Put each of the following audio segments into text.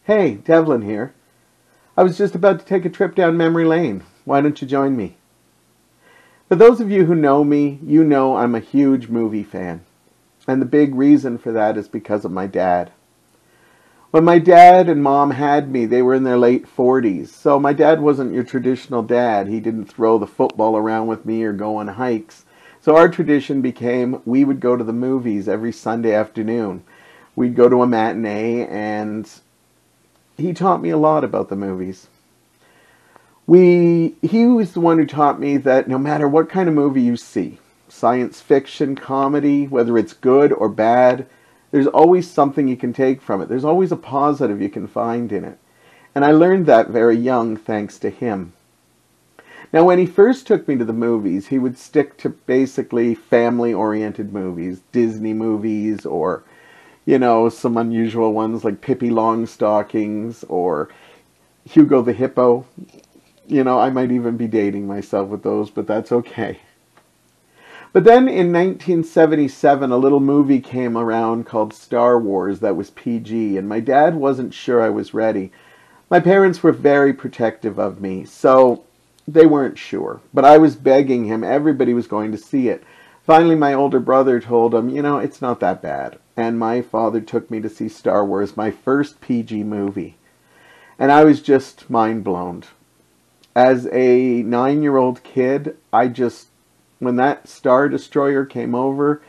Hey, Devlin here. I was just about to take a trip down memory lane. Why don't you join me? For those of you who know me, you know I'm a huge movie fan. And the big reason for that is because of my dad. When my dad and mom had me, they were in their late 40s. So my dad wasn't your traditional dad. He didn't throw the football around with me or go on hikes. So our tradition became we would go to the movies every Sunday afternoon. We'd go to a matinee, and he taught me a lot about the movies. He was the one who taught me that no matter what kind of movie you see, science fiction, comedy, whether it's good or bad, there's always something you can take from it. There's always a positive you can find in it. And I learned that very young thanks to him. Now, when he first took me to the movies, he would stick to basically family-oriented movies, Disney movies, or, you know, some unusual ones like Pippi Longstockings or Hugo the Hippo. You know, I might even be dating myself with those, but that's okay. But then in 1977, a little movie came around called Star Wars that was PG, and my dad wasn't sure I was ready. My parents were very protective of me, so they weren't sure. But I was begging him. Everybody was going to see it. Finally, my older brother told him, you know, it's not that bad. And my father took me to see Star Wars, my first PG movie. And I was just mind blown. As a 9-year-old kid, when that Star Destroyer came over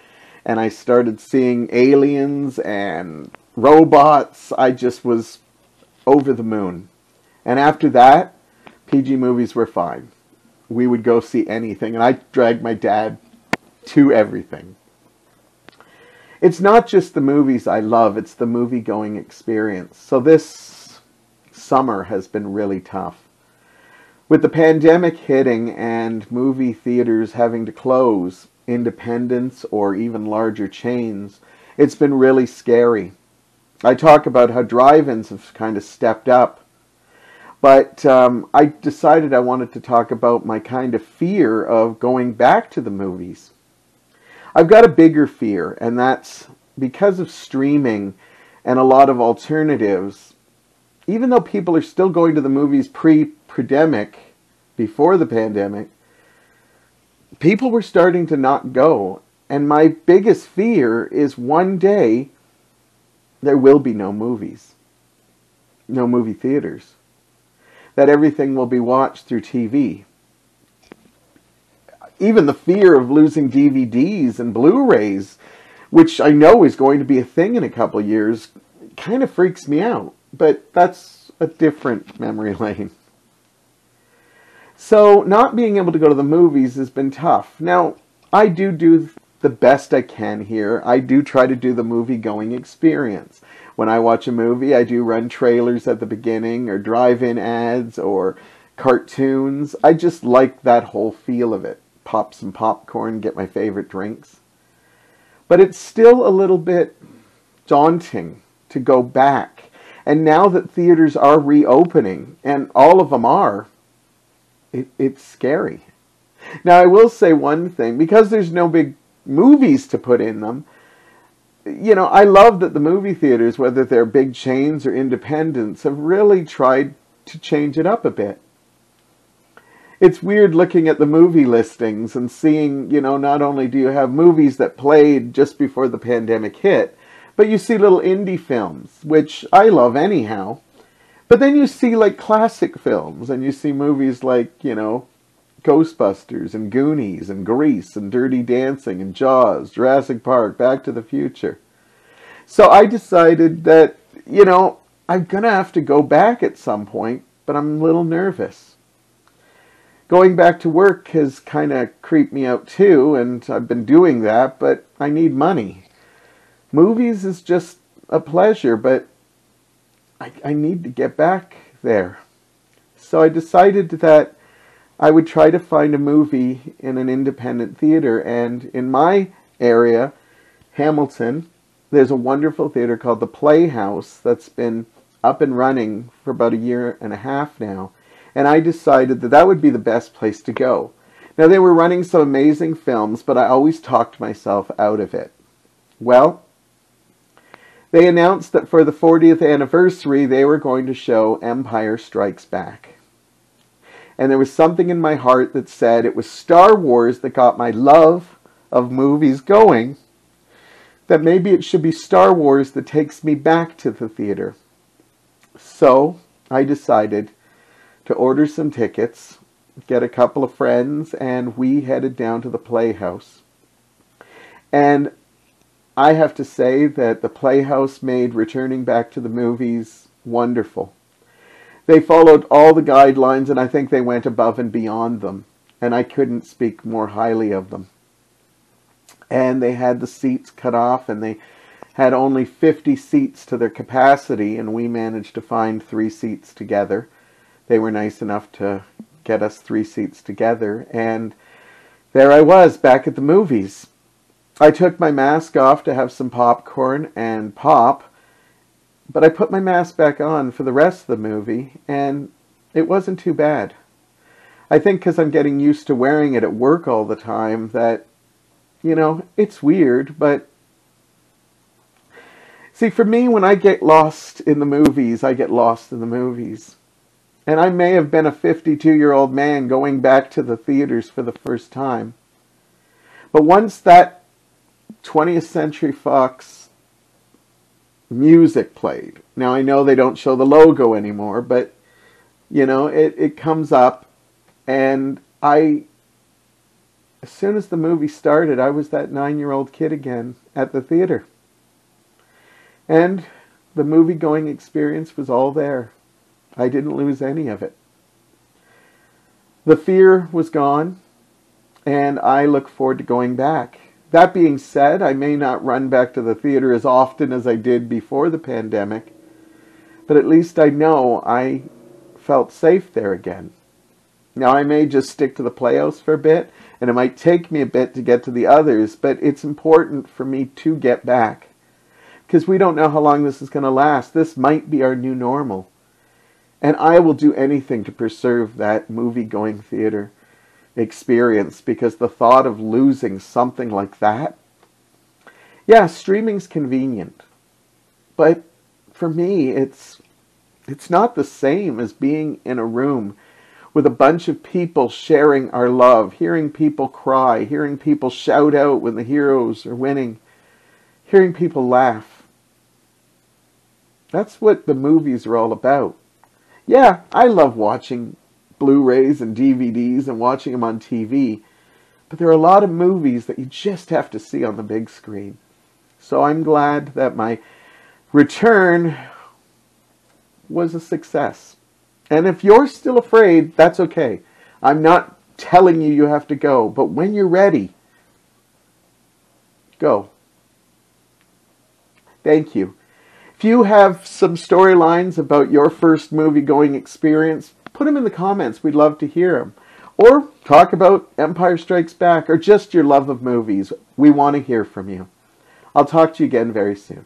and I started seeing aliens and robots, I just was over the moon. And after that, PG movies were fine. We would go see anything, and I dragged my dad to everything. It's not just the movies I love, it's the movie-going experience. So this summer has been really tough. With the pandemic hitting and movie theaters having to close, independents or even larger chains, it's been really scary. I talk about how drive-ins have kind of stepped up, but I decided I wanted to talk about my kind of fear of going back to the movies. I've got a bigger fear, and that's because of streaming and a lot of alternatives. Even though people are still going to the movies pre-pandemic, before the pandemic, people were starting to not go. And my biggest fear is one day there will be no movies, no movie theaters, that everything will be watched through TV. Even the fear of losing DVDs and Blu-rays, which I know is going to be a thing in a couple of years, kind of freaks me out. But that's a different memory lane. So not being able to go to the movies has been tough. Now, I do the best I can here. I do try to do the movie-going experience. When I watch a movie, I do run trailers at the beginning or drive-in ads or cartoons. I just like that whole feel of it. Pop some popcorn, get my favorite drinks. But it's still a little bit daunting to go back. And now that theaters are reopening, and all of them are, it's scary. Now, I will say one thing. Because there's no big movies to put in them, you know, I love that the movie theaters, whether they're big chains or independents, have really tried to change it up a bit. It's weird looking at the movie listings and seeing, you know, not only do you have movies that played just before the pandemic hit, but you see little indie films, which I love anyhow. But then you see like classic films, and you see movies like, you know, Ghostbusters and Goonies and Grease and Dirty Dancing and Jaws, Jurassic Park, Back to the Future. So I decided that, you know, I'm going to have to go back at some point, but I'm a little nervous. Going back to work has kind of creeped me out too, and I've been doing that, but I need money. Movies is just a pleasure, but I need to get back there. So I decided that I would try to find a movie in an independent theater, and in my area, Hamilton, there's a wonderful theater called the Playhouse that's been up and running for about a year and a half now. And I decided that that would be the best place to go. Now, they were running some amazing films, but I always talked myself out of it. Well, They announced that for the 40th anniversary, they were going to show Empire Strikes Back. And there was something in my heart that said it was Star Wars that got my love of movies going, that maybe it should be Star Wars that takes me back to the theater. So I decided to order some tickets, get a couple of friends, and we headed down to the Playhouse. And I have to say that the Playhouse made returning back to the movies wonderful. They followed all the guidelines, and I think they went above and beyond them. And I couldn't speak more highly of them. And they had the seats cut off, and they had only 50 seats to their capacity, and we managed to find 3 seats together. They were nice enough to get us 3 seats together, and there I was, back at the movies. I took my mask off to have some popcorn and pop, but I put my mask back on for the rest of the movie, and it wasn't too bad. I think because I'm getting used to wearing it at work all the time that, you know, it's weird, but see, for me, when I get lost in the movies, I get lost in the movies. And I may have been a 52-year-old man going back to the theaters for the first time. But once that 20th Century Fox music played, now I know they don't show the logo anymore, but, you know, it comes up, and as soon as the movie started, I was that 9-year-old kid again at the theater. And the movie-going experience was all there. I didn't lose any of it. The fear was gone, and I look forward to going back. That being said, I may not run back to the theater as often as I did before the pandemic, but at least I know I felt safe there again. Now, I may just stick to the Playhouse for a bit, and it might take me a bit to get to the others, but it's important for me to get back, because we don't know how long this is going to last. This might be our new normal. And I will do anything to preserve that movie-going theater experience, because the thought of losing something like that, yeah, streaming's convenient. But for me, it's not the same as being in a room with a bunch of people sharing our love, hearing people cry, hearing people shout out when the heroes are winning, hearing people laugh. That's what the movies are all about. Yeah, I love watching Blu-rays and DVDs and watching them on TV, but there are a lot of movies that you just have to see on the big screen. So I'm glad that my return was a success. And if you're still afraid, that's okay. I'm not telling you you have to go, but when you're ready, go. Thank you. If you have some storylines about your first movie-going experience, put them in the comments. We'd love to hear them. Or talk about Empire Strikes Back, or just your love of movies. We want to hear from you. I'll talk to you again very soon.